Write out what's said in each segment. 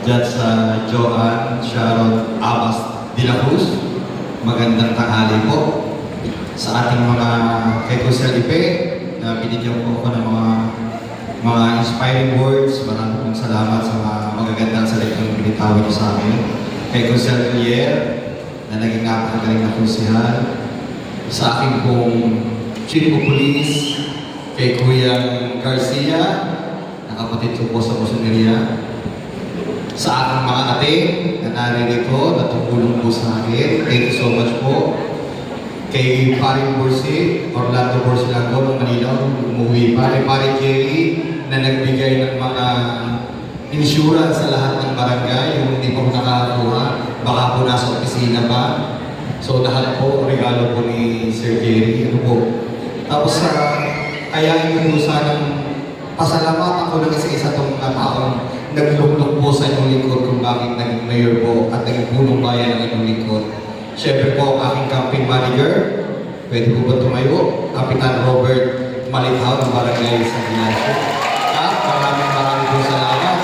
Judge Joanne Sharon Abbas de la Cruz. Magandang tanghali po sa ating mga kay Kusel Ipe na binigyan po ako ng mga inspiring words. Maraming pong salamat sa mga magagandang salitang binitawin niyo sa amin. Kay Kusel Villier na naging napakagaling na konsyehal. Sa aking pong Chief of Police, kay Kuya Garcia, na kapatid ko po sa Musoneria. Sa aking mga ate na naririto, na tumulong po sa akin. Thank you so much po. Kay Paring Bursi, Orlando Borsilango ng Manila, umuwi pa. Kay Paring Jerry, na nagbigay ng mga insurance sa lahat ng barangay, yung hindi pa po nakakuha, baka po nasa opisina pa. So lahat po, regalo po ni Sir Jerry. Ano po? Tapos ayahin ko po sanang pasalamatan ko ng isa-isa itong taong nagluklok po sa inyong lingkod kung bakit naging mayor po at naging punong bayan ng inyong lingkod. Siyempre po, ang aking campaign manager, pwede po ba tumayo? Kapitan Robert Malitaw ng Barangay San Ignacio. At maraming po salamat.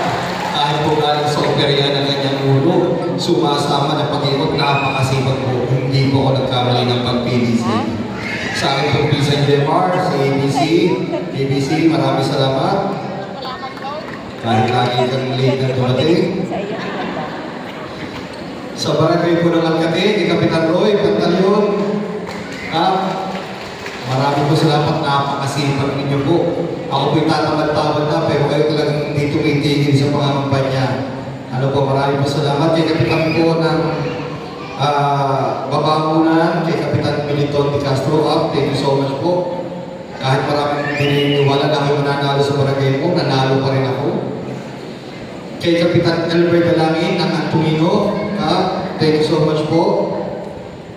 Kahit po galing sa operya ng kanyang ulo, sumasama na pag-ikot, napakasipag po. Hindi po ako nagkamali ng pagpili sa inyo. Sa akin po, Pisan Jemar, sa ABC, maraming salamat. Kahit lagi kang late na dumating. Sa barangay po ng Alcate, kay Kapitan Roy, Pantalyon, marami po salamat, napakasipag ninyo po. Ako po'y tatamad-tamad na, pero kayo talagang hindi tumitigil sa pangangampanya. Ano po, marami po salamat kay Kapitan po ng Babangunan, kay Kapitan Militon de Castro. Thank you so much po. Kahit maraming tininiwala na kayo mananalo sa barangay po, nanalo pa rin ako. Kay Kapitan Albert Dalangin ng Antonino, thank you so much po.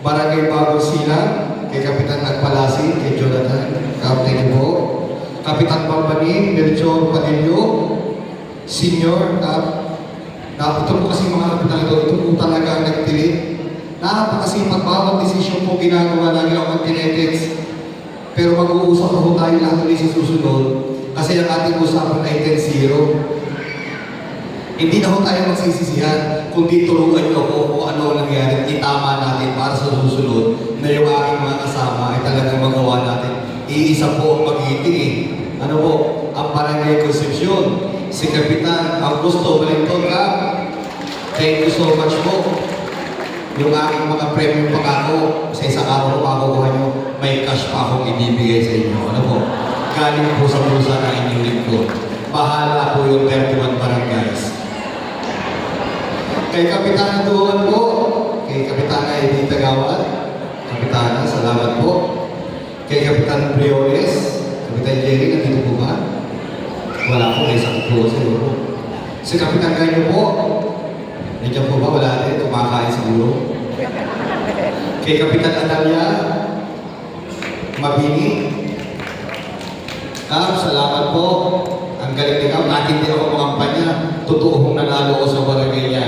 Barangay Bagong Silang, kay Kapitan Agpalasi, kay Jonathan, thank you po. Kapitan Bambani, Melchor Padillo, Senior, ito po kasi mga kapitan ito po talaga ang nagtilit. Napakasipag bawat desisyon po ginagawa lagi ako mag-tinetics. Pero mag-uusap po tayo lahat ulit sa susunod kasi ang ating usapan ay 10-0. Hindi na ho tayo magsisisihan kung di turuan niyo ako kung ano nangyari, itama natin para sa susunod na yung aking mga kasama ay talagang magawa natin. Iisa po mag-iiti. Ano po? Ang Barangay Concepcion, si Kapitan Augusto Valenton ka. Thank you so much po. Yung aking mga premium pangako sa isang araw makukuha nyo, may cash pa akong ibibigay sa inyo. Ano po? Galing po sa pusa ng inyong lingkod. Bahala po yung 31 barangays. Kay Kapitana Duan po, kay Kapitana Edith Tagawad, Kapitana, salamat po. Kay Kapitan Briones, Kapitan Jerry, nandito po ba? Wala po, may sakit po siguro. Si Kapitan Ganyo po, nandiyan po ba? Wala din, kumakain siguro. Kay Kapitan Adalia, Mabini, salamat po. Ang galing ikaw, natin din ako makampanya. Totoo kong nanalo ko sa barangay niya.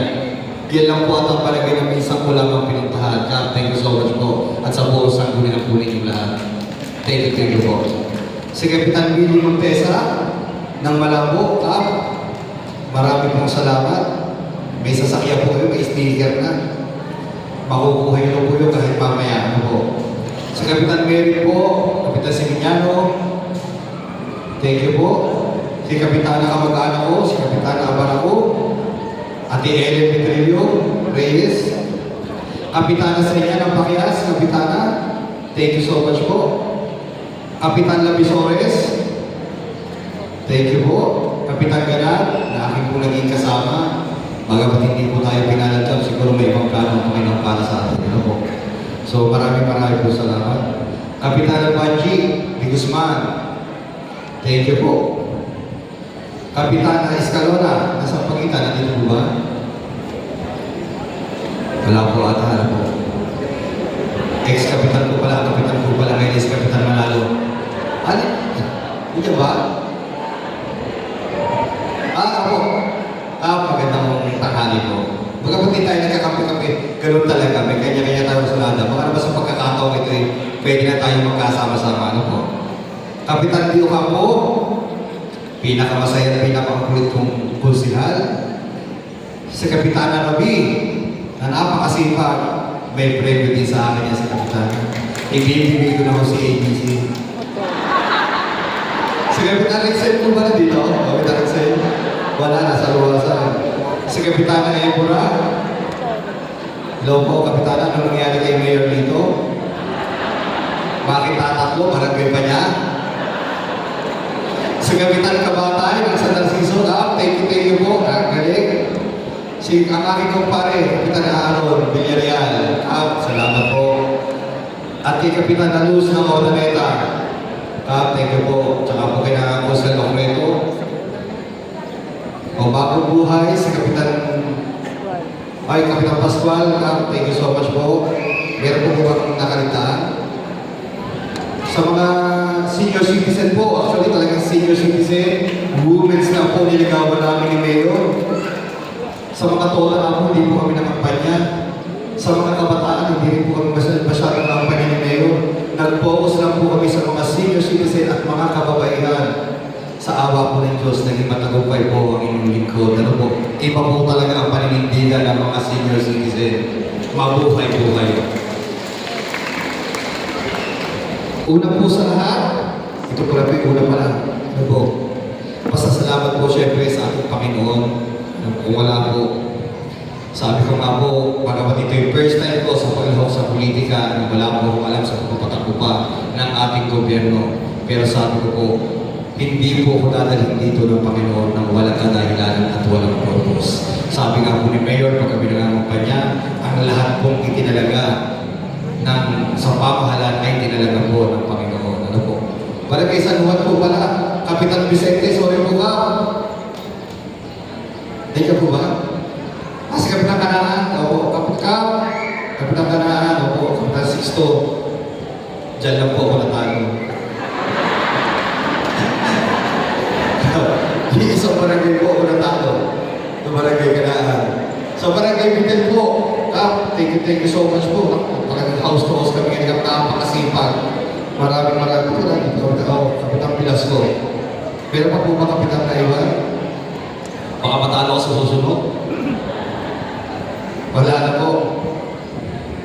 Yan lang po at ang barangay ng isang ko lang ang pinuntahan. Thank you so much po. At sa buong sanggunin ang punin yung lahat. Thank you po. Si Kapitan Billy Montesa ng Malabo, marami pong salamat. May sasakyan po kayo, may sticker na. Makukuha nyo po yun kahit mamaya. Ano po? Si Kapitan Mary po, Kapitan Siminiano, thank you po. Si Kapitana Kamag-anak ko, si Kapitana Abara ko, Ate Ellen Petrillo, Reyes, Kapitana Senya ng Pakias, Kapitana, thank you so much po. Kapitan Labisores, thank you po. Kapitan Ganat, na aking po naging kasama, bagamat hindi po tayo pinaladyan, siguro may ibang plano ang Panginoon para sa atin. Ano po? So maraming po salamat. Kapitan Banji Di Guzman, thank you po. Kapitana Escalona, nasa Pagitan, nandito po ba? Wala po ata, ano po. Ex-kapitan ko pala, kapitan ko pala, ngayon ex-kapitan Manalo. Ano? Hindi ba? Ako. Magandang tanghali po. Magkapag di tayo nagkakampi-kampi, ganun talaga, may kanya-kanya tayo sa lada. Baka naman sa pagkakataon ito pwede na tayo magkasama-sama. Ano po? Kapitan Dio Campo, pinakamasaya at pinakakulit kong konsyehal. Si Kapitana Rabi, na napakasipag, may preview din sa akin yan si Kapitana. Ibibigay ko na ko si ABC. Si Kapitana Rexel po ba na dito? Kapitana Rexel? Wala na, sa luwasan. Si Kapitana Ebora. Hello po, Kapitana, ano nangyari kay Mayor dito? Bakit tataklo? Barangay pa niya? Si Kapitan Kabatay ng San Narciso, thank you po, galing. Ang aking kumpare, Kapitan Aaron Villarreal, salamat po. At kay Kapitan Aluz ng Ordaneta, thank you po. Tsaka po kay na Coastal Ocreto. O bagong buhay, si Kapitan Pascual, thank you so much po. Meron po bang nakalitaan? Sa mga senior citizen po, actually talagang senior citizen, women's na po niligawan namin ni Mayor. Sa mga tola na po, hindi po kami nakampanya. Sa mga kabataan, hindi rin po kami masyadong nakampanya ni Mayor. Nag-focus lang po kami sa mga senior citizen at mga kababaihan. Sa awa po ng Diyos, naging matagumpay po ang inyong lingkod. Ano po, iba po talaga ang paninindigan ng mga senior citizen. Mabuhay-buhay. Una po sa lahat, ito po lang po una pala. Ano po? Pasasalamat po syempre sa ating Panginoon. Kung wala po, sabi ko nga po, bagamat ito yung first time ko sa paglahok sa politika, na wala po akong alam sa pagpapatakbo pa ng ating gobyerno. Pero sabi ko po, hindi po ako dadalhin dito ng Panginoon ng walang kadahilanan at walang purpose. Sabi nga po ni Mayor, pag kami nangangampanya, ang lahat pong itinalaga sa pamahalaan ay tinalaga po ng Panginoon. Ano po? Barangay San Juan po pala, Kapitan Vicente, sorry po ka. Hindi ka po ba? Si Kapitan Kanaan, opo, Kapitan Kanaan, opo, Kapitan Sixto. Diyan lang po ako natalo. Isang barangay po ako natalo. Sa Barangay Kanaan. Sa Barangay Bidel po, thank you so much po. Talagang house to house kami ngayon, napakasipag. Maraming po. Kapitan Pilasco. Pero pa po ba Kapitan na iwan? Baka matalo ako sa susunod.